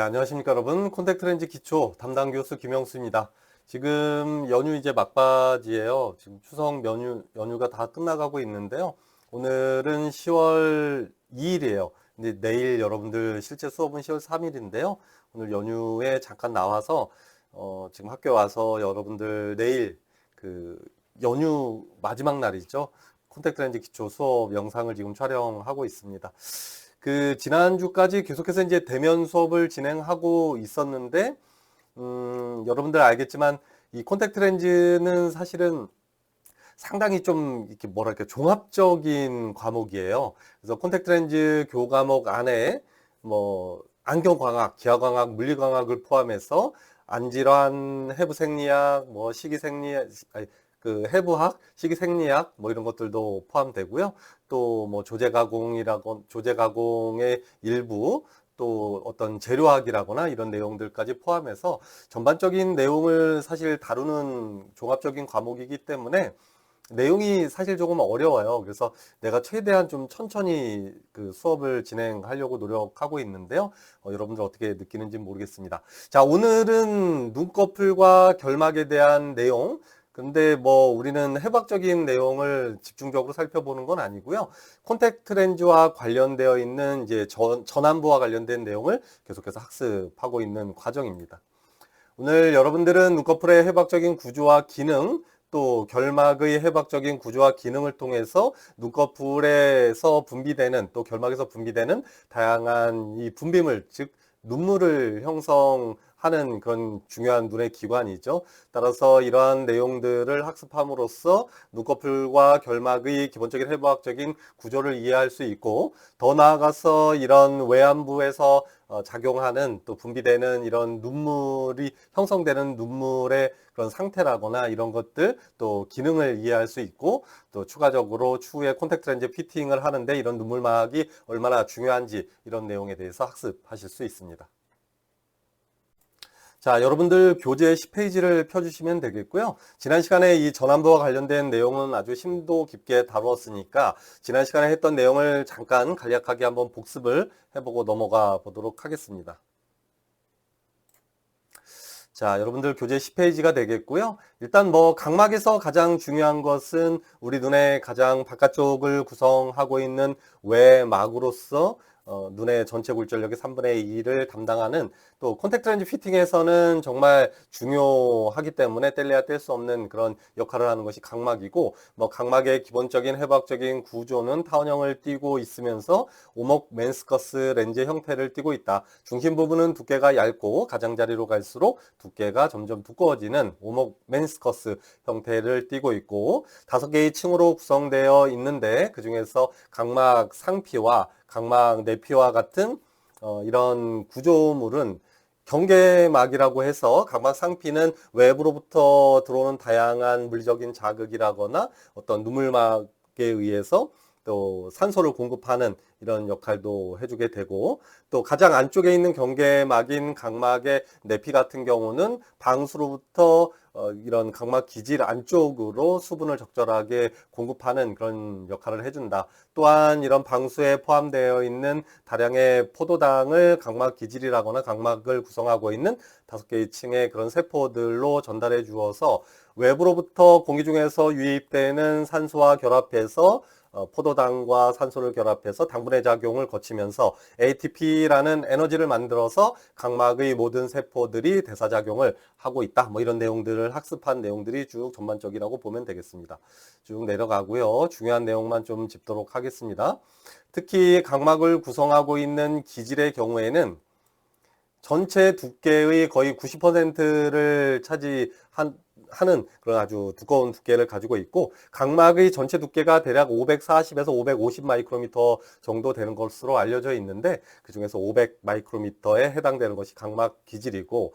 안녕하십니까 여러분. 콘택트 렌즈 기초 담당 교수 김영수입니다. 지금 연휴 이제 막바지예요. 지금 추석 연휴가 다 끝나가고 있는데요. 오늘은 10월 2일이에요. 근데 내일 여러분들 실제 수업은 10월 3일인데요. 오늘 연휴에 잠깐 나와서 지금 학교 와서 여러분들 내일 그 연휴 마지막 날이죠. 콘택트 렌즈 기초 수업 영상을 지금 촬영하고 있습니다. 지난주까지 계속해서 이제 대면 수업을 진행하고 있었는데, 여러분들 알겠지만, 이 콘택트 렌즈는 사실은 상당히 좀, 이렇게 뭐랄까, 종합적인 과목이에요. 그래서 콘택트 렌즈 교과목 안에, 안경광학, 기하광학, 물리광학을 포함해서, 안질환, 해부생리학, 식이생리학, 해부학, 식이생리학, 이런 것들도 포함되고요. 또 조제가공의 일부, 또 어떤 재료학이라거나 이런 내용들까지 포함해서 전반적인 내용을 사실 다루는 종합적인 과목이기 때문에 내용이 사실 조금 어려워요. 그래서 내가 최대한 좀 천천히 수업을 진행하려고 노력하고 있는데요. 여러분들 어떻게 느끼는지 모르겠습니다. 자, 오늘은 눈꺼풀과 결막에 대한 내용, 근데 우리는 해부학적인 내용을 집중적으로 살펴보는 건 아니고요. 콘택트 렌즈와 관련되어 있는 이제 전환부와 관련된 내용을 계속해서 학습하고 있는 과정입니다. 오늘 여러분들은 눈꺼풀의 해부학적인 구조와 기능, 또 결막의 해부학적인 구조와 기능을 통해서 눈꺼풀에서 분비되는, 또 결막에서 분비되는 다양한 이 분비물, 즉 눈물을 형성하는 그런 중요한 눈의 기관이죠. 따라서 이러한 내용들을 학습함으로써 눈꺼풀과 결막의 기본적인 해부학적인 구조를 이해할 수 있고, 더 나아가서 이런 외안부에서 작용하는, 또 분비되는 이런 눈물이 형성되는 눈물의 그런 상태라거나 이런 것들, 또 기능을 이해할 수 있고, 또 추가적으로 추후에 콘택트 렌즈 피팅을 하는데 이런 눈물막이 얼마나 중요한지 이런 내용에 대해서 학습하실 수 있습니다. 자, 여러분들 교재 10페이지를 펴주시면 되겠고요. 지난 시간에 이 전환부와 관련된 내용은 아주 심도 깊게 다루었으니까 지난 시간에 했던 내용을 잠깐 간략하게 한번 복습을 해보고 넘어가 보도록 하겠습니다. 자, 여러분들 교재 10페이지가 되겠고요. 일단 각막에서 가장 중요한 것은 우리 눈의 가장 바깥쪽을 구성하고 있는 외막으로서 눈의 전체 굴절력의 3분의 2를 담당하는, 또 콘택트 렌즈 피팅에서는 정말 중요하기 때문에 뗄래야 뗄 수 없는 그런 역할을 하는 것이 각막이고, 각막의 기본적인 해부학적인 구조는 타원형을 띠고 있으면서 오목 맨스커스 렌즈 형태를 띠고 있다. 중심 부분은 두께가 얇고 가장자리로 갈수록 두께가 점점 두꺼워지는 오목 맨스커스 형태를 띠고 있고, 5개의 층으로 구성되어 있는데 그 중에서 각막 상피와 각막 내피와 같은 이런 구조물은 경계막이라고 해서 각막 상피는 외부로부터 들어오는 다양한 물리적인 자극이라거나 어떤 눈물막에 의해서 또 산소를 공급하는 이런 역할도 해주게 되고, 또 가장 안쪽에 있는 경계막인 각막의 내피 같은 경우는 방수로부터 이런 각막 기질 안쪽으로 수분을 적절하게 공급하는 그런 역할을 해준다. 또한 이런 방수에 포함되어 있는 다량의 포도당을 각막 기질이라거나 각막을 구성하고 있는 5개의 층의 그런 세포들로 전달해 주어서 외부로부터 공기 중에서 유입되는 산소와 결합해서 포도당과 산소를 결합해서 당분의 작용을 거치면서 ATP라는 에너지를 만들어서 각막의 모든 세포들이 대사작용을 하고 있다. 이런 내용들을 학습한 내용들이 쭉 전반적이라고 보면 되겠습니다. 쭉 내려가고요. 중요한 내용만 좀 짚도록 하겠습니다. 특히 각막을 구성하고 있는 기질의 경우에는 전체 두께의 거의 90%를 하는 그런 아주 두꺼운 두께를 가지고 있고, 각막의 전체 두께가 대략 540에서 550 마이크로미터 정도 되는 것으로 알려져 있는데, 그 중에서 500 마이크로미터에 해당되는 것이 각막 기질이고,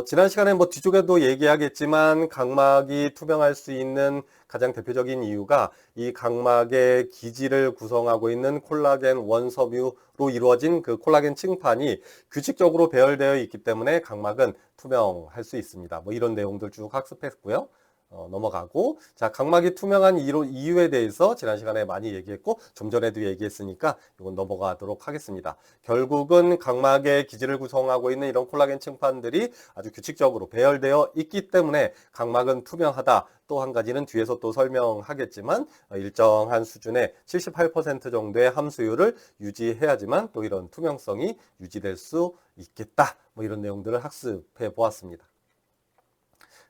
지난 시간에 뒤쪽에도 얘기하겠지만 각막이 투명할 수 있는 가장 대표적인 이유가 이 각막의 기질을 구성하고 있는 콜라겐 원섬유로 이루어진 그 콜라겐 층판이 규칙적으로 배열되어 있기 때문에 각막은 투명할 수 있습니다. 이런 내용들 쭉 학습했고요. 넘어가고, 자, 각막이 투명한 이유에 대해서 지난 시간에 많이 얘기했고 좀 전에도 얘기했으니까 이건 넘어가도록 하겠습니다. 결국은 각막의 기질을 구성하고 있는 이런 콜라겐 층판들이 아주 규칙적으로 배열되어 있기 때문에 각막은 투명하다. 또 한 가지는 뒤에서 또 설명하겠지만 일정한 수준의 78% 정도의 함수율을 유지해야지만 또 이런 투명성이 유지될 수 있겠다. 뭐 이런 내용들을 학습해 보았습니다.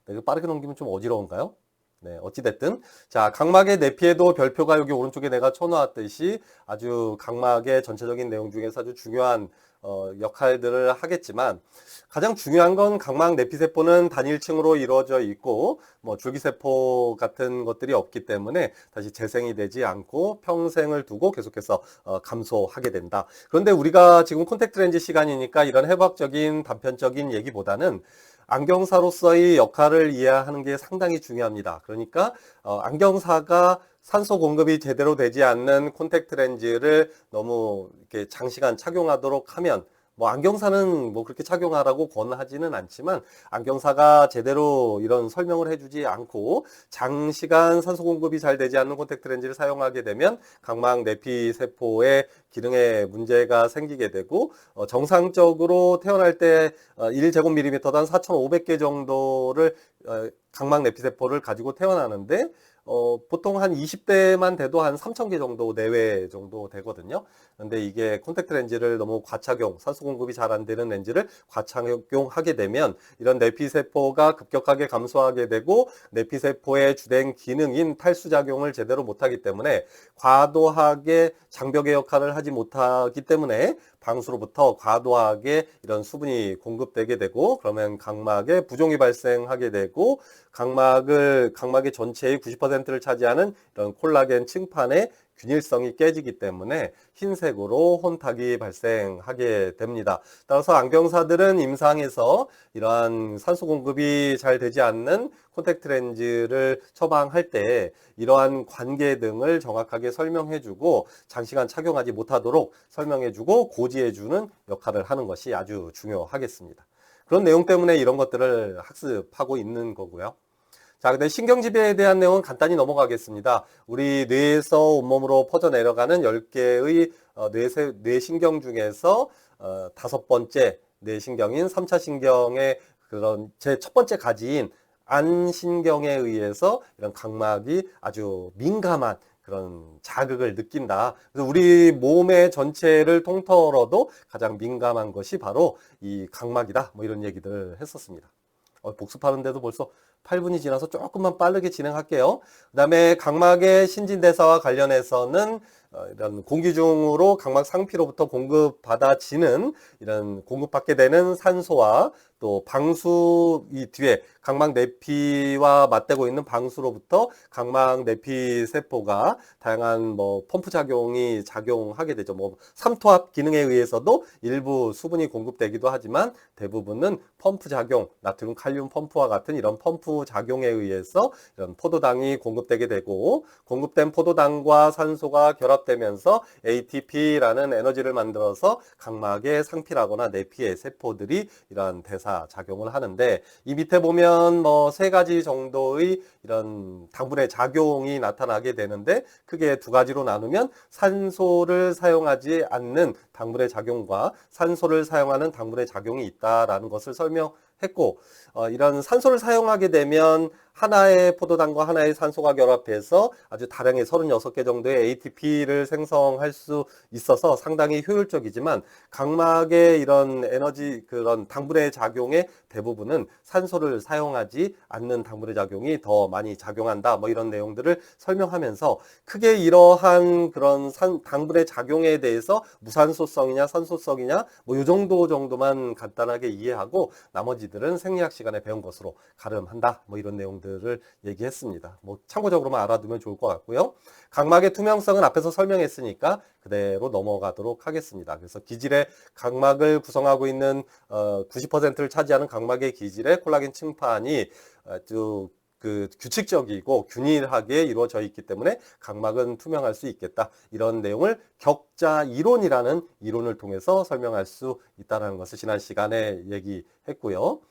이거 빠르게 넘기면 좀 어지러운가요? 네, 어찌됐든. 자, 각막의 내피에도 별표가 여기 오른쪽에 내가 쳐놓았듯이 아주 각막의 전체적인 내용 중에서 아주 중요한 역할들을 하겠지만 가장 중요한 건 각막 내피세포는 단일층으로 이루어져 있고 뭐 줄기세포 같은 것들이 없기 때문에 다시 재생이 되지 않고 평생을 두고 계속해서 감소하게 된다. 그런데 우리가 지금 콘택트 렌즈 시간이니까 이런 해부학적인 단편적인 얘기보다는 안경사로서의 역할을 이해하는 게 상당히 중요합니다. 그러니까 안경사가 산소 공급이 제대로 되지 않는 콘택트 렌즈를 너무 이렇게 장시간 착용하도록 하면 뭐 안경사는 뭐 그렇게 착용하라고 권하지는 않지만 안경사가 제대로 이런 설명을 해주지 않고 장시간 산소 공급이 잘 되지 않는 콘택트 렌즈를 사용하게 되면 각막 내피 세포의 기능에 문제가 생기게 되고 정상적으로 태어날 때 1제곱밀리미터당 4,500개 정도를 각막 내피 세포를 가지고 태어나는데 보통 한 20대만 돼도 한 3,000개 정도 내외 정도 되거든요. 근데 이게 콘택트 렌즈를 너무 과착용, 산소 공급이 잘 안 되는 렌즈를 과착용하게 되면 이런 내피세포가 급격하게 감소하게 되고 내피세포의 주된 기능인 탈수작용을 제대로 못하기 때문에 과도하게 장벽의 역할을 하지 못하기 때문에 방수로부터 과도하게 이런 수분이 공급되게 되고 그러면 각막에 부종이 발생하게 되고 각막의 전체의 90%를 차지하는 이런 콜라겐 층판의 균일성이 깨지기 때문에 흰색으로 혼탁이 발생하게 됩니다. 따라서 안경사들은 임상에서 이러한 산소 공급이 잘 되지 않는 콘택트 렌즈를 처방할 때 이러한 관계 등을 정확하게 설명해주고 장시간 착용하지 못하도록 설명해주고 고지해주는 역할을 하는 것이 아주 중요하겠습니다. 그런 내용 때문에 이런 것들을 학습하고 있는 거고요. 자, 근데 신경지배에 대한 내용은 간단히 넘어가겠습니다. 우리 뇌에서 온몸으로 퍼져 내려가는 10개의 뇌신경 중에서 5번째 뇌신경인 3차 신경의 그런 제 첫 번째 가지인 안신경에 의해서 이런 각막이 아주 민감한 그런 자극을 느낀다. 그래서 우리 몸의 전체를 통틀어도 가장 민감한 것이 바로 이 각막이다. 뭐 이런 얘기들을 했었습니다. 복습하는데도 벌써 8분이 지나서 조금만 빠르게 진행할게요. 그 다음에 각막의 신진대사와 관련해서는 이런 공기 중으로 각막 상피로부터 공급받아지는 이런 공급받게 되는 산소와 또 방수 이 뒤에 각막 내피와 맞대고 있는 방수로부터 각막 내피 세포가 다양한 뭐 펌프 작용이 작용하게 되죠. 뭐 삼투압 기능에 의해서도 일부 수분이 공급되기도 하지만 대부분은 펌프 작용, 나트륨 칼륨 펌프와 같은 이런 펌프 작용에 의해서 이런 포도당이 공급되게 되고 공급된 포도당과 산소가 결합되면서 ATP라는 에너지를 만들어서 각막의 상피라거나 내피의 세포들이 이러한 대사 작용을 하는데 이 밑에 보면 뭐 3가지 정도의 이런 당분의 작용이 나타나게 되는데 크게 2가지로 나누면 산소를 사용하지 않는 당분의 작용과 산소를 사용하는 당분의 작용이 있다라는 것을 설명했고 이런 산소를 사용하게 되면 하나의 포도당과 하나의 산소가 결합해서 아주 다량의 36개 정도의 ATP를 생성할 수 있어서 상당히 효율적이지만 각막의 이런 에너지 그런 당분의 작용의 대부분은 산소를 사용하지 않는 당분의 작용이 더 많이 작용한다. 뭐 이런 내용들을 설명하면서 크게 이러한 그런 당분의 작용에 대해서 무산소성이냐 산소성이냐 뭐 이 정도만 간단하게 이해하고 나머지들은 생리학 시간에 배운 것으로 가름한다. 뭐 이런 내용들을 얘기했습니다. 뭐 참고적으로만 알아두면 좋을 것 같고요. 각막의 투명성은 앞에서 설명했으니까 그대로 넘어가도록 하겠습니다. 그래서 기질의 각막을 구성하고 있는 90%를 차지하는 각막의 기질의 콜라겐 층판이 아주 규칙적이고 균일하게 이루어져 있기 때문에 각막은 투명할 수 있겠다. 이런 내용을 격자 이론이라는 이론을 통해서 설명할 수 있다는 것을 지난 시간에 얘기했고요.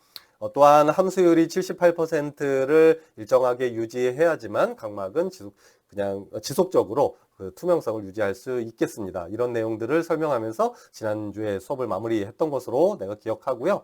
또한 함수율이 78%를 일정하게 유지해야지만 각막은 지속적으로 그 투명성을 유지할 수 있겠습니다. 이런 내용들을 설명하면서 지난주에 수업을 마무리했던 것으로 내가 기억하고요.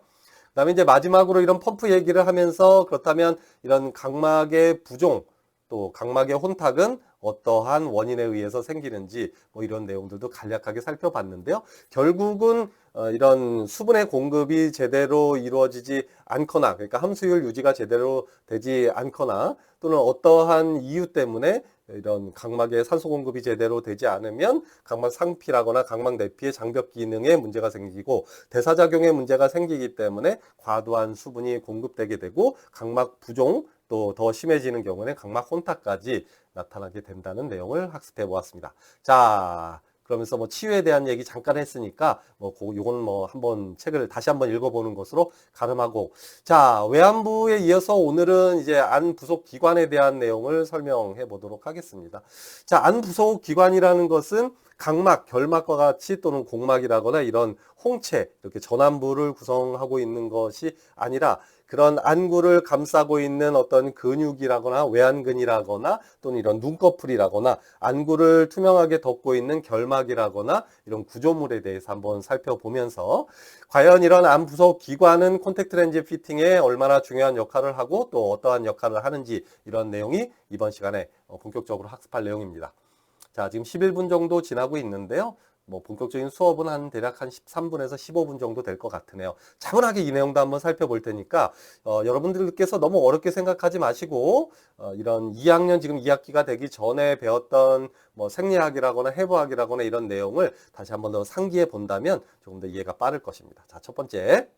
그다음에 이제 마지막으로 이런 펌프 얘기를 하면서 그렇다면 이런 각막의 부종 또 각막의 혼탁은 어떠한 원인에 의해서 생기는지 뭐 이런 내용들도 간략하게 살펴봤는데요. 결국은 이런 수분의 공급이 제대로 이루어지지 않거나 그러니까 함수율 유지가 제대로 되지 않거나 또는 어떠한 이유 때문에 이런 각막의 산소 공급이 제대로 되지 않으면 각막 상피라거나 각막 내피의 장벽 기능에 문제가 생기고 대사작용에 문제가 생기기 때문에 과도한 수분이 공급되게 되고 각막 부종 또 더 심해지는 경우에는 각막 혼탁까지 나타나게 된다는 내용을 학습해 보았습니다. 자, 그러면서 뭐 치유에 대한 얘기 잠깐 했으니까 요건 뭐 한번 책을 다시 한번 읽어보는 것으로 가름하고, 자, 외안부에 이어서 오늘은 이제 안 부속 기관에 대한 내용을 설명해 보도록 하겠습니다. 자, 안 부속 기관이라는 것은 각막, 결막과 같이 또는 공막이라거나 이런 홍채, 이렇게 전완부를 구성하고 있는 것이 아니라 그런 안구를 감싸고 있는 어떤 근육이라거나 외안근이라거나 또는 이런 눈꺼풀이라거나 안구를 투명하게 덮고 있는 결막이라거나 이런 구조물에 대해서 한번 살펴보면서 과연 이런 안 부속 기관은 콘택트 렌즈 피팅에 얼마나 중요한 역할을 하고 또 어떠한 역할을 하는지 이런 내용이 이번 시간에 본격적으로 학습할 내용입니다. 자, 지금 11분 정도 지나고 있는데요. 뭐 본격적인 수업은 대략 한 13분에서 15분 정도 될 것 같으네요. 차분하게 이 내용도 한번 살펴볼 테니까 여러분들께서 너무 어렵게 생각하지 마시고 이런 2학년 지금 2학기가 되기 전에 배웠던 뭐 생리학이라거나 해부학이라거나 이런 내용을 다시 한번 더 상기해 본다면 조금 더 이해가 빠를 것입니다. 자, 첫 번째.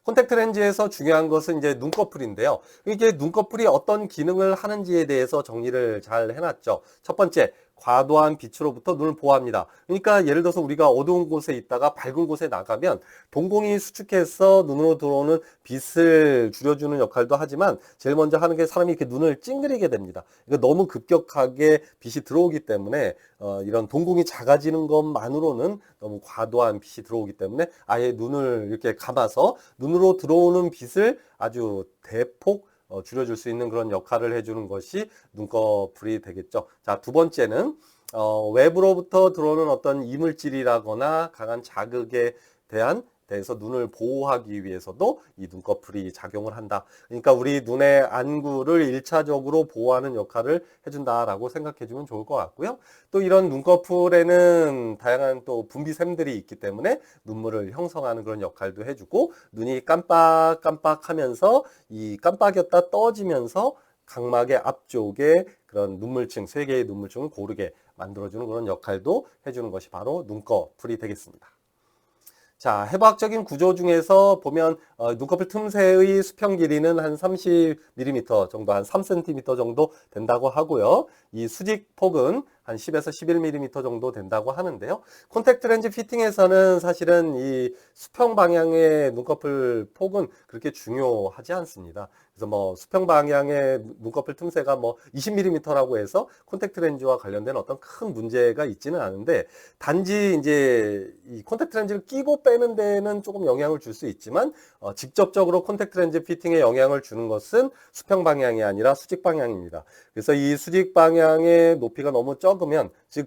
콘택트 렌즈에서 중요한 것은 이제 눈꺼풀인데요. 이게 눈꺼풀이 어떤 기능을 하는지에 대해서 정리를 잘 해놨죠. 첫 번째, 과도한 빛으로부터 눈을 보호합니다. 그러니까 예를 들어서 우리가 어두운 곳에 있다가 밝은 곳에 나가면 동공이 수축해서 눈으로 들어오는 빛을 줄여주는 역할도 하지만 제일 먼저 하는 게 사람이 이렇게 눈을 찡그리게 됩니다. 그러니까 너무 급격하게 빛이 들어오기 때문에 이런 동공이 작아지는 것만으로는 너무 과도한 빛이 들어오기 때문에 아예 눈을 이렇게 감아서 눈으로 들어오는 빛을 아주 대폭 줄여줄 수 있는 그런 역할을 해주는 것이 눈꺼풀이 되겠죠. 자, 두 번째는 외부로부터 들어오는 어떤 이물질이라거나 강한 자극에 대해서 눈을 보호하기 위해서도 이 눈꺼풀이 작용을 한다. 그러니까 우리 눈의 안구를 1차적으로 보호하는 역할을 해준다라고 생각해 주면 좋을 것 같고요. 또 이런 눈꺼풀에는 다양한 또 분비샘들이 있기 때문에 눈물을 형성하는 그런 역할도 해주고 눈이 깜빡깜빡하면서 이 깜빡였다 떠지면서 각막의 앞쪽에 그런 눈물층, 3개의 눈물층을 고르게 만들어주는 그런 역할도 해주는 것이 바로 눈꺼풀이 되겠습니다. 자, 해부학적인 구조 중에서 보면 눈꺼풀 틈새의 수평 길이는 한 30mm 정도, 한 3cm 정도 된다고 하고요. 이 수직폭은 한 10에서 11mm 정도 된다고 하는데요. 콘택트 렌즈 피팅에서는 사실은 이 수평 방향의 눈꺼풀 폭은 그렇게 중요하지 않습니다. 그래서 뭐 수평 방향의 눈꺼풀 틈새가 뭐 20mm라고 해서 콘택트 렌즈와 관련된 어떤 큰 문제가 있지는 않은데 단지 이제 이 콘택트 렌즈를 끼고 빼는 데는 조금 영향을 줄 수 있지만 직접적으로 콘택트 렌즈 피팅에 영향을 주는 것은 수평 방향이 아니라 수직 방향입니다. 그래서 이 수직 방향의 높이가 너무 적으면 즉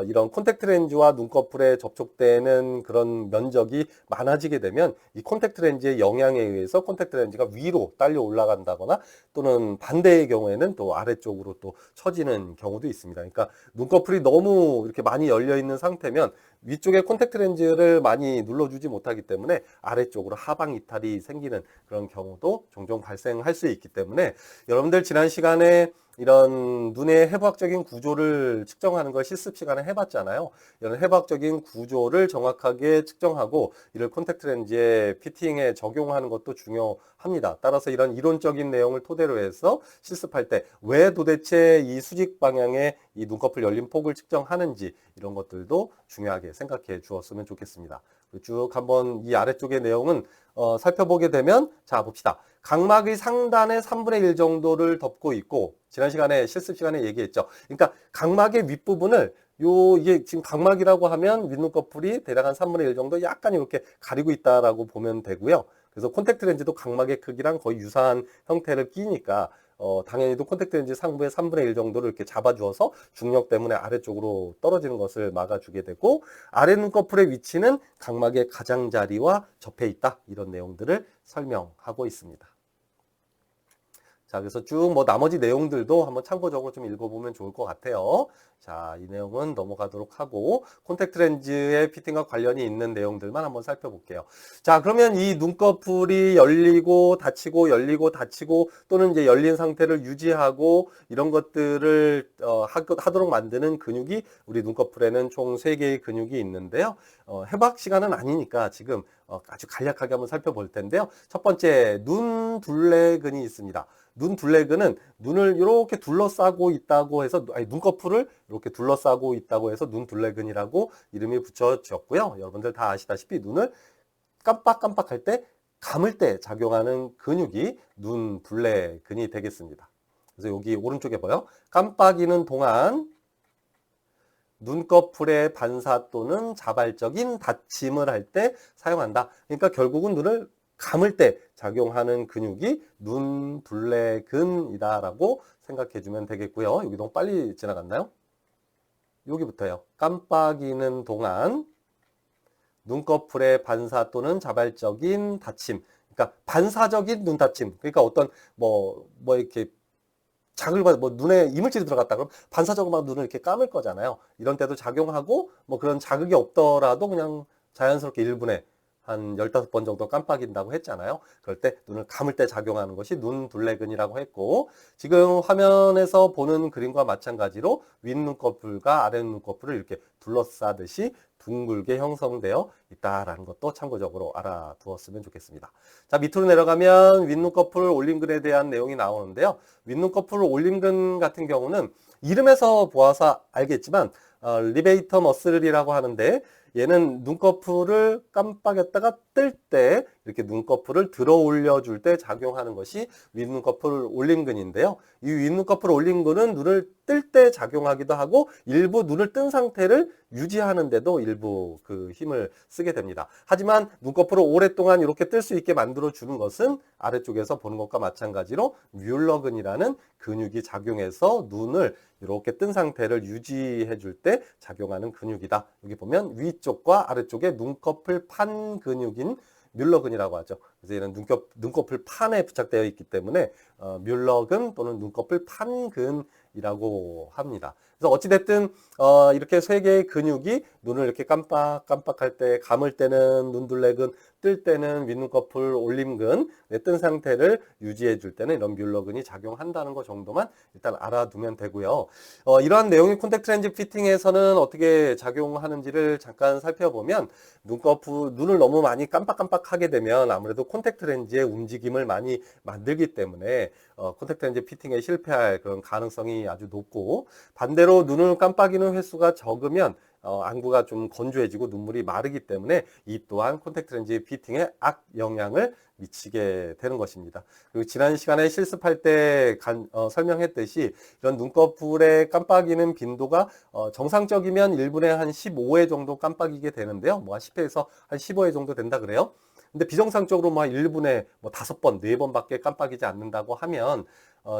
이런 콘택트 렌즈와 눈꺼풀에 접촉되는 그런 면적이 많아지게 되면 이 콘택트 렌즈의 영향에 의해서 콘택트 렌즈가 위로 딸려 올라간다거나 또는 반대의 경우에는 또 아래쪽으로 또 처지는 경우도 있습니다. 그러니까 눈꺼풀이 너무 이렇게 많이 열려 있는 상태면 위쪽에 콘택트 렌즈를 많이 눌러주지 못하기 때문에 아래쪽으로 하방 이탈이 생기는 그런 경우도 종종 발생할 수 있기 때문에 여러분들 지난 시간에 이런 눈의 해부학적인 구조를 측정하는 걸 실습 시간에 해봤잖아요. 이런 해부학적인 구조를 정확하게 측정하고 이를 콘택트 렌즈의 피팅에 적용하는 것도 중요합니다. 따라서 이런 이론적인 내용을 토대로 해서 실습할 때 왜 도대체 이 수직 방향의 이 눈꺼풀 열림 폭을 측정하는지 이런 것들도 중요하게 생각해 주었으면 좋겠습니다. 쭉 한번 이 아래쪽의 내용은 살펴보게 되면 자 봅시다. 각막의 상단의 3분의 1 정도를 덮고 있고 지난 시간에 실습 시간에 얘기했죠. 그러니까 각막의 윗부분을 이게 지금 각막이라고 하면 윗눈꺼풀이 대략 한 3분의 1 정도 약간 이렇게 가리고 있다라고 보면 되고요. 그래서 콘택트 렌즈도 각막의 크기랑 거의 유사한 형태를 끼니까 당연히 콘택트 렌즈 상부의 3분의 1 정도를 이렇게 잡아주어서 중력 때문에 아래쪽으로 떨어지는 것을 막아주게 되고, 아래 눈꺼풀의 위치는 각막의 가장자리와 접해 있다. 이런 내용들을 설명하고 있습니다. 자, 그래서 쭉 나머지 내용들도 한번 참고적으로 좀 읽어보면 좋을 것 같아요. 자, 이 내용은 넘어가도록 하고, 콘택트 렌즈의 피팅과 관련이 있는 내용들만 한번 살펴볼게요. 자, 그러면 이 눈꺼풀이 열리고 닫히고 열리고 닫히고 또는 이제 열린 상태를 유지하고 이런 것들을 하도록 만드는 근육이 우리 눈꺼풀에는 총 3개의 근육이 있는데요. 해박 시간은 아니니까 지금 아주 간략하게 한번 살펴볼 텐데요. 첫 번째, 눈둘레근이 있습니다. 눈둘레근은 눈을 이렇게 둘러싸고 있다고 해서, 아니, 눈꺼풀을 이렇게 둘러싸고 있다고 해서 눈둘레근이라고 이름이 붙여졌고요. 여러분들 다 아시다시피 눈을 깜빡깜빡할 때, 감을 때 작용하는 근육이 눈둘레근이 되겠습니다. 그래서 여기 오른쪽에 보여. 깜빡이는 동안 눈꺼풀의 반사 또는 자발적인 닫힘을 할 때 사용한다. 그러니까 결국은 눈을 감을 때 작용하는 근육이 눈둘레근이다라고 생각해주면 되겠고요. 여기 너무 빨리 지나갔나요? 여기부터요. 깜빡이는 동안 눈꺼풀의 반사 또는 자발적인 닫힘. 그러니까 반사적인 눈 닫힘. 그러니까 어떤 이렇게 자극을 받아, 눈에 이물질이 들어갔다 그러면 반사적으로 막 눈을 이렇게 감을 거잖아요. 이런 때도 작용하고, 그런 자극이 없더라도 그냥 자연스럽게 1분에 한 15번 정도 깜빡인다고 했잖아요. 그럴 때 눈을 감을 때 작용하는 것이 눈둘레근이라고 했고, 지금 화면에서 보는 그림과 마찬가지로 윗눈꺼풀과 아랫눈꺼풀을 이렇게 둘러싸듯이 둥글게 형성되어 있다라는 것도 참고적으로 알아두었으면 좋겠습니다. 자, 밑으로 내려가면 윗눈꺼풀 올림근에 대한 내용이 나오는데요. 윗눈꺼풀 올림근 같은 경우는 이름에서 보아서 알겠지만 리베이터 머슬이라고 하는데, 얘는 눈꺼풀을 깜빡였다가 뜰 때 이렇게 눈꺼풀을 들어 올려줄 때 작용하는 것이 윗눈꺼풀 올림근인데요. 이 윗눈꺼풀 올림근은 눈을 뜰 때 작용하기도 하고 일부 눈을 뜬 상태를 유지하는 데도 일부 그 힘을 쓰게 됩니다. 하지만 눈꺼풀을 오랫동안 이렇게 뜰 수 있게 만들어 주는 것은 아래쪽에서 보는 것과 마찬가지로 뮬러근이라는 근육이 작용해서 눈을 이렇게 뜬 상태를 유지해 줄 때 작용하는 근육이다. 여기 보면 위쪽과 아래쪽에 눈꺼풀 판 근육인 뮬러근이라고 하죠. 그래서 얘는 눈꺼풀 판에 부착되어 있기 때문에 뮬러근 또는 눈꺼풀 판근이라고 합니다. 그래서 어찌됐든 이렇게 3개의 근육이 눈을 이렇게 깜빡깜빡할 때, 감을 때는 눈둘레근, 뜰 때는 윗눈꺼풀 올림근, 뜬 상태를 유지해 줄 때는 이런 뮬러근이 작용한다는 것 정도만 일단 알아두면 되고요. 이러한 내용이 콘택트 렌즈 피팅에서는 어떻게 작용하는지를 잠깐 살펴보면, 눈을 너무 많이 깜빡깜빡하게 되면 아무래도 콘택트 렌즈의 움직임을 많이 만들기 때문에 콘택트 렌즈 피팅에 실패할 그런 가능성이 아주 높고, 반대로 눈을 깜빡이는 횟수가 적으면 안구가 좀 건조해지고 눈물이 마르기 때문에 이 또한 콘택트 렌즈 피팅에 악영향을 미치게 되는 것입니다. 그리고 지난 시간에 실습할 때 설명했듯이 이런 눈꺼풀에 깜빡이는 빈도가 정상적이면 1분에 한 15회 정도 깜빡이게 되는데요. 한 10회에서 한 15회 정도 된다 그래요. 근데 비정상적으로 1분에 5번, 4번밖에 깜빡이지 않는다고 하면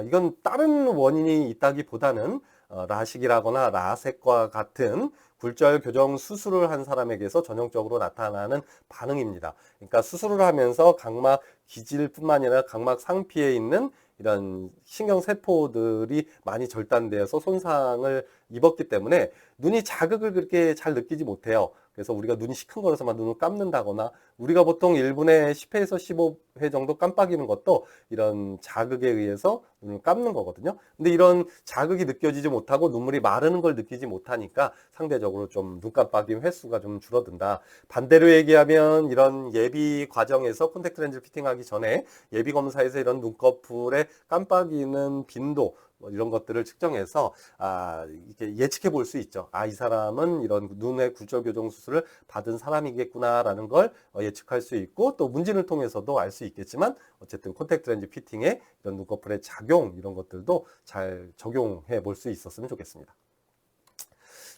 이건 다른 원인이 있다기보다는 라식이라거나 라섹과 같은 굴절 교정 수술을 한 사람에게서 전형적으로 나타나는 반응입니다. 그러니까 수술을 하면서 각막 기질뿐만 아니라 각막 상피에 있는 이런 신경세포들이 많이 절단되어서 손상을 입었기 때문에 눈이 자극을 그렇게 잘 느끼지 못해요. 그래서 우리가 눈이 시큰거려서만 눈을 감는다거나, 우리가 보통 1분에 10회에서 15회 정도 깜빡이는 것도 이런 자극에 의해서 눈을 감는 거거든요. 근데 이런 자극이 느껴지지 못하고 눈물이 마르는 걸 느끼지 못하니까 상대적으로 좀 눈 깜빡임 횟수가 좀 줄어든다. 반대로 얘기하면 이런 예비 과정에서 콘택트 렌즈 피팅하기 전에 예비 검사에서 이런 눈꺼풀에 깜빡이는 빈도, 이런 것들을 측정해서 이렇게 예측해 볼 수 있죠. 이 사람은 이런 눈의 굴절 교정 수술을 받은 사람이겠구나라는 걸 예측할 수 있고, 또 문진을 통해서도 알 수 있겠지만, 어쨌든 콘택트 렌즈 피팅에 이런 눈꺼풀의 작용, 이런 것들도 잘 적용해 볼 수 있었으면 좋겠습니다.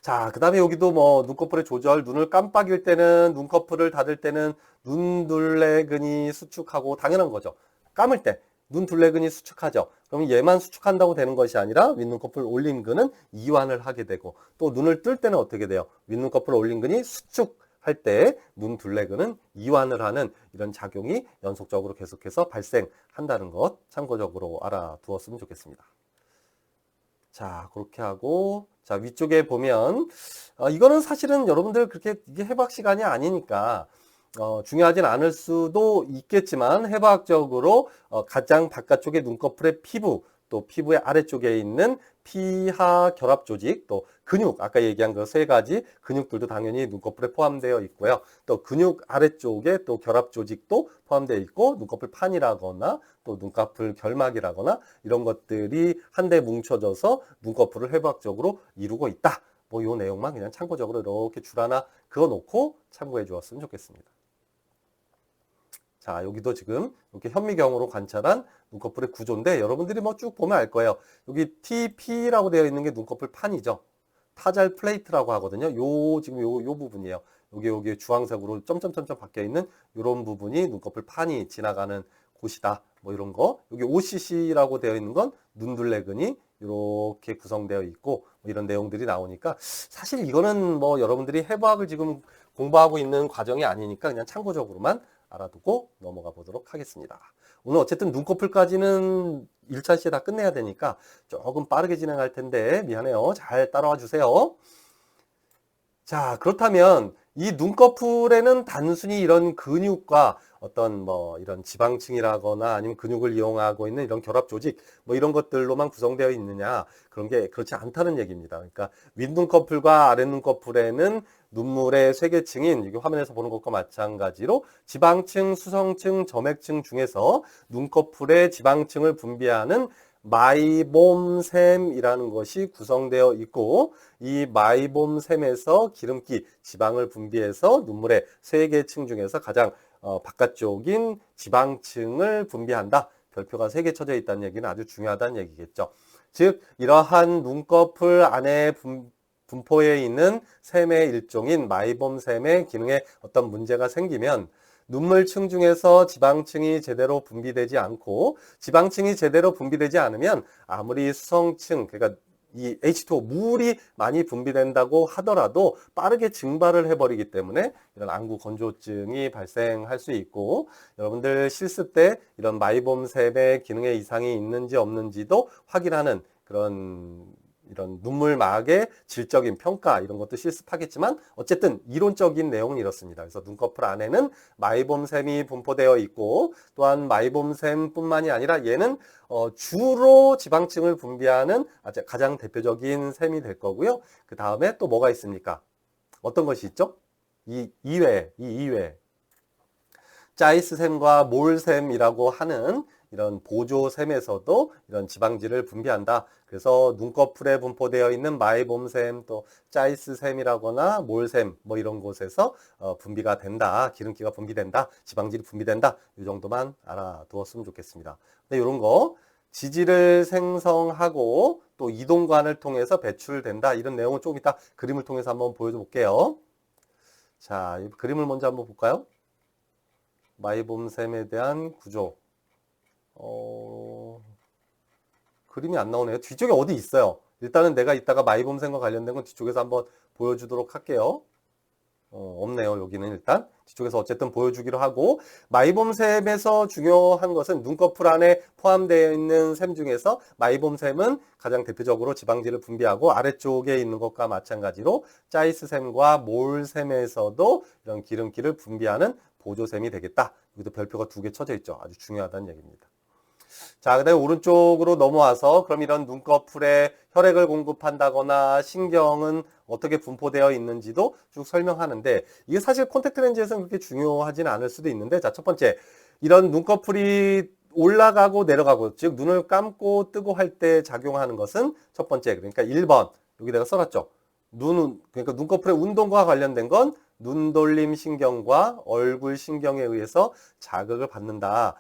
자, 그 다음에 여기도 뭐 눈꺼풀의 조절, 눈을 깜빡일 때는, 눈꺼풀을 닫을 때는 눈둘레근이 수축하고 당연한 거죠. 감을 때 눈둘레근이 수축하죠. 그럼 얘만 수축한다고 되는 것이 아니라 윗눈꺼풀 올림근은 이완을 하게 되고, 또 눈을 뜰 때는 어떻게 돼요? 윗눈꺼풀 올림근이 수축할 때 눈둘레근은 이완을 하는 이런 작용이 연속적으로 계속해서 발생한다는 것 참고적으로 알아두었으면 좋겠습니다. 자, 그렇게 하고, 자, 위쪽에 보면, 이거는 사실은 여러분들 그렇게 이게 해부학 시간이 아니니까, 중요하진 않을 수도 있겠지만, 해부학적으로, 가장 바깥쪽에 눈꺼풀의 피부, 또 피부의 아래쪽에 있는 피하 결합 조직, 또 근육, 아까 얘기한 그 세 가지 근육들도 당연히 눈꺼풀에 포함되어 있고요. 또 근육 아래쪽에 또 결합 조직도 포함되어 있고, 눈꺼풀 판이라거나 또 눈꺼풀 결막이라거나 이런 것들이 한데 뭉쳐져서 눈꺼풀을 해부학적으로 이루고 있다. 뭐 이 내용만 그냥 참고적으로 이렇게 줄 하나 그어놓고 참고해 주었으면 좋겠습니다. 자, 여기도 지금 이렇게 현미경으로 관찰한 눈꺼풀의 구조인데 여러분들이 뭐 쭉 보면 알 거예요. 여기 TP라고 되어 있는 게 눈꺼풀 판이죠. 타잘 플레이트라고 하거든요. 지금 요 부분이에요. 여기 주황색으로 점점점점 바뀌어 있는 이런 부분이 눈꺼풀 판이 지나가는 곳이다. 뭐 이런 거. 여기 OCC라고 되어 있는 건 눈둘레근이 이렇게 구성되어 있고 뭐 이런 내용들이 나오니까 사실 이거는 뭐 여러분들이 해부학을 지금 공부하고 있는 과정이 아니니까 그냥 참고적으로만 알아두고 넘어가 보도록 하겠습니다. 오늘 어쨌든 눈꺼풀까지는 1차 시에 다 끝내야 되니까 조금 빠르게 진행할 텐데 미안해요. 잘 따라와 주세요. 자, 그렇다면 이 눈꺼풀에는 단순히 이런 근육과 어떤 뭐 이런 지방층이라거나 아니면 근육을 이용하고 있는 이런 결합 조직 뭐 이런 것들로만 구성되어 있느냐, 그런 게 그렇지 않다는 얘기입니다. 그러니까 윗눈꺼풀과 아랫눈꺼풀에는 눈물의 쇄계층인 여기 화면에서 보는 것과 마찬가지로 지방층, 수성층, 점액층 중에서 눈꺼풀의 지방층을 분비하는 마이봄샘이라는 것이 구성되어 있고, 이 마이봄샘에서 기름기, 지방을 분비해서 눈물의 세 개 층 중에서 가장 바깥쪽인 지방층을 분비한다. 별표가 3개 쳐져 있다는 얘기는 아주 중요하다는 얘기겠죠. 즉 이러한 눈꺼풀 안에 분포해 있는 샘의 일종인 마이봄샘의 기능에 어떤 문제가 생기면 눈물층 중에서 지방층이 제대로 분비되지 않고, 지방층이 제대로 분비되지 않으면 아무리 수성층, 그러니까 이 H2O, 물이 많이 분비된다고 하더라도 빠르게 증발을 해버리기 때문에 이런 안구 건조증이 발생할 수 있고, 여러분들 실습 때 이런 마이봄샘의 기능에 이상이 있는지 없는지도 확인하는 이런 눈물막의 질적인 평가 이런 것도 실습하겠지만 어쨌든 이론적인 내용은 이렇습니다. 그래서 눈꺼풀 안에는 마이봄샘이 분포되어 있고, 또한 마이봄샘뿐만이 아니라 얘는 주로 지방층을 분비하는 가장 대표적인 샘이 될 거고요. 그 다음에 또 뭐가 있습니까? 어떤 것이 있죠? 이 이외에 짜이스샘과 몰샘이라고 하는 이런 보조샘에서도 이런 지방질을 분비한다. 그래서 눈꺼풀에 분포되어 있는 마이봄샘, 또 짜이스샘이라거나 몰샘 뭐 이런 곳에서 분비가 된다. 기름기가 분비된다. 지방질이 분비된다. 이 정도만 알아두었으면 좋겠습니다. 근데 이런 거 지질을 생성하고 또 이동관을 통해서 배출된다. 이런 내용은 좀 이따 그림을 통해서 한번 보여줘 볼게요. 자, 이 그림을 먼저 한번 볼까요? 마이봄샘에 대한 구조. 그림이 안 나오네요. 뒤쪽에 어디 있어요. 일단은 내가 이따가 마이봄샘과 관련된 건 뒤쪽에서 한번 보여주도록 할게요. 없네요. 여기는 일단 뒤쪽에서 어쨌든 보여주기로 하고, 마이봄샘에서 중요한 것은 눈꺼풀 안에 포함되어 있는 샘 중에서 마이봄샘은 가장 대표적으로 지방질을 분비하고, 아래쪽에 있는 것과 마찬가지로 짜이스샘과 몰샘에서도 이런 기름기를 분비하는 보조샘이 되겠다. 여기도 별표가 2개 쳐져 있죠. 아주 중요하다는 얘기입니다. 자, 그 다음에 오른쪽으로 넘어와서 그럼 이런 눈꺼풀에 혈액을 공급한다거나 신경은 어떻게 분포되어 있는지도 쭉 설명하는데, 이게 사실 콘택트 렌즈에서는 그렇게 중요하지는 않을 수도 있는데, 자, 첫 번째, 이런 눈꺼풀이 올라가고 내려가고, 즉 눈을 감고 뜨고 할 때 작용하는 것은 첫 번째, 그러니까 1번, 여기 내가 써놨죠. 그러니까 눈꺼풀의 운동과 관련된 건 눈돌림 신경과 얼굴 신경에 의해서 자극을 받는다.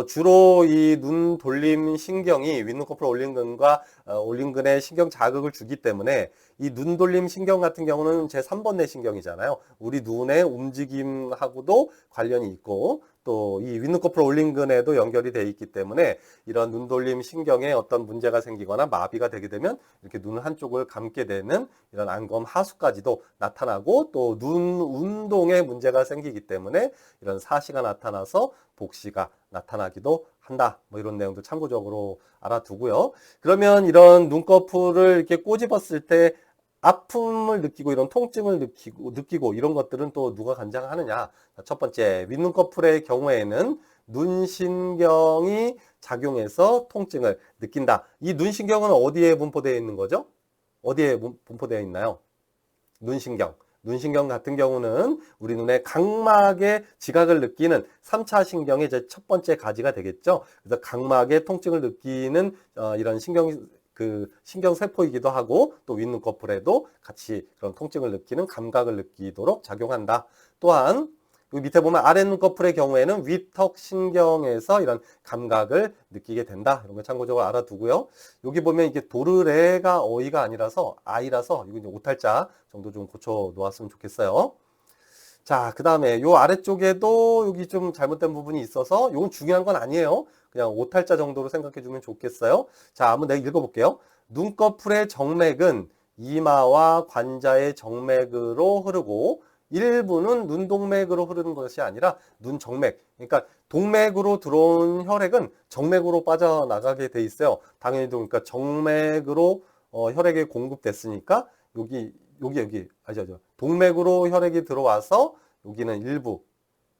주로 이 눈돌림 신경이 윗눈꺼풀 올림근과 올림근에 신경 자극을 주기 때문에 이 눈돌림 신경 같은 경우는 제3번 뇌신경이잖아요. 우리 눈의 움직임하고도 관련이 있고 또 이 윗눈꺼풀 올림근에도 연결이 되어 있기 때문에 이런 눈돌림 신경에 어떤 문제가 생기거나 마비가 되게 되면 이렇게 눈 한쪽을 감게 되는 이런 안검 하수까지도 나타나고 또 눈 운동에 문제가 생기기 때문에 이런 사시가 나타나서 복시가 나타나기도 한다. 뭐 이런 내용도 참고적으로 알아두고요. 그러면 이런 눈꺼풀을 이렇게 꼬집었을 때 아픔을 느끼고 이런 통증을 느끼고 이런 것들은 또 누가 관장하느냐? 첫 번째, 윗눈꺼풀의 경우에는 눈신경이 작용해서 통증을 느낀다. 이 눈신경은 어디에 분포되어 있는 거죠? 어디에 분포되어 있나요? 눈신경. 눈신경 같은 경우는 우리 눈의 각막의 지각을 느끼는 3차 신경의 이제 첫 번째 가지가 되겠죠. 그래서 각막의 통증을 느끼는 이런 신경세포이기도 하고 또 윗눈꺼풀에도 같이 그런 통증을 느끼는 감각을 느끼도록 작용한다. 또한 여기 밑에 보면 아랫눈꺼풀의 경우에는 위턱신경에서 이런 감각을 느끼게 된다. 이런 거 참고적으로 알아두고요. 여기 보면 이게 도르래가 어이가 아니라서 아이라서 이거 이제 오탈자 정도 좀 고쳐 놓았으면 좋겠어요. 자, 그 다음에 요 아래쪽에도 여기 좀 잘못된 부분이 있어서 이건 중요한 건 아니에요. 그냥 오탈자 정도로 생각해 주면 좋겠어요. 자, 한번 내가 읽어볼게요. 눈꺼풀의 정맥은 이마와 관자의 정맥으로 흐르고 일부는 눈동맥으로 흐르는 것이 아니라 눈정맥. 그러니까 동맥으로 들어온 혈액은 정맥으로 빠져나가게 돼 있어요. 당연히 그러니까 정맥으로 혈액이 공급됐으니까 여기 아니죠. 동맥으로 혈액이 들어와서 여기는 일부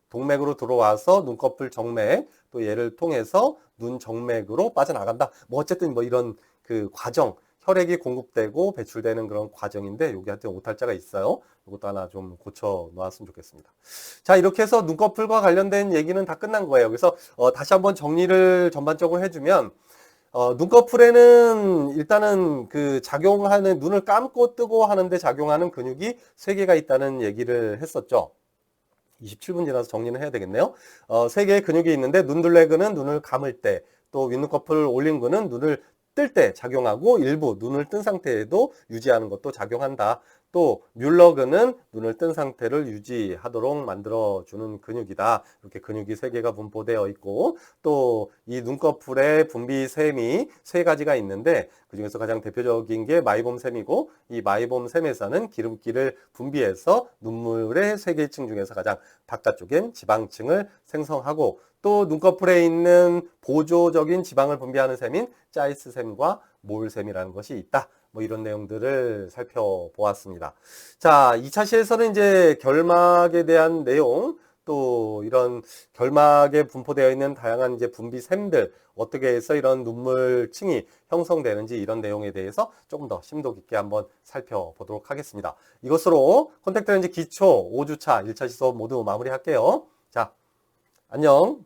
동맥으로 들어와서 눈꺼풀 정맥 또 얘를 통해서 눈 정맥으로 빠져나간다. 뭐 어쨌든 뭐 이런 그 과정 혈액이 공급되고 배출되는 그런 과정인데 여기 하여튼 오탈자가 있어요. 이것도 하나 좀 고쳐 놓았으면 좋겠습니다. 자, 이렇게 해서 눈꺼풀과 관련된 얘기는 다 끝난 거예요. 그래서 다시 한번 정리를 전반적으로 해주면 눈꺼풀에는 일단은 그 작용하는 눈을 감고 뜨고 하는데 작용하는 근육이 3개가 있다는 얘기를 했었죠. 27분 지나서 정리는 해야 되겠네요. 3개의 근육이 있는데 눈둘레근은 눈을 감을 때, 또 윗눈꺼풀 올림근은 눈을 뜰 때 작용하고 일부 눈을 뜬 상태에도 유지하는 것도 작용한다. 또 뮬러근은 눈을 뜬 상태를 유지하도록 만들어주는 근육이다. 이렇게 근육이 3개가 분포되어 있고 또 이 눈꺼풀의 분비샘이 3가지가 있는데 그중에서 가장 대표적인 게 마이봄샘이고 이 마이봄샘에서는 기름기를 분비해서 눈물의 3계층 중에서 가장 바깥쪽엔 지방층을 생성하고 또 눈꺼풀에 있는 보조적인 지방을 분비하는 샘인 짜이스샘과 몰샘이라는 것이 있다. 뭐 이런 내용들을 살펴보았습니다. 자, 2차 시에서는 이제 결막에 대한 내용, 또 이런 결막에 분포되어 있는 다양한 이제 분비샘들, 어떻게 해서 이런 눈물층이 형성되는지 이런 내용에 대해서 조금 더 심도 깊게 한번 살펴보도록 하겠습니다. 이것으로 콘택트 렌즈 기초 5주차 1차 시속 모두 마무리할게요. 자, 안녕.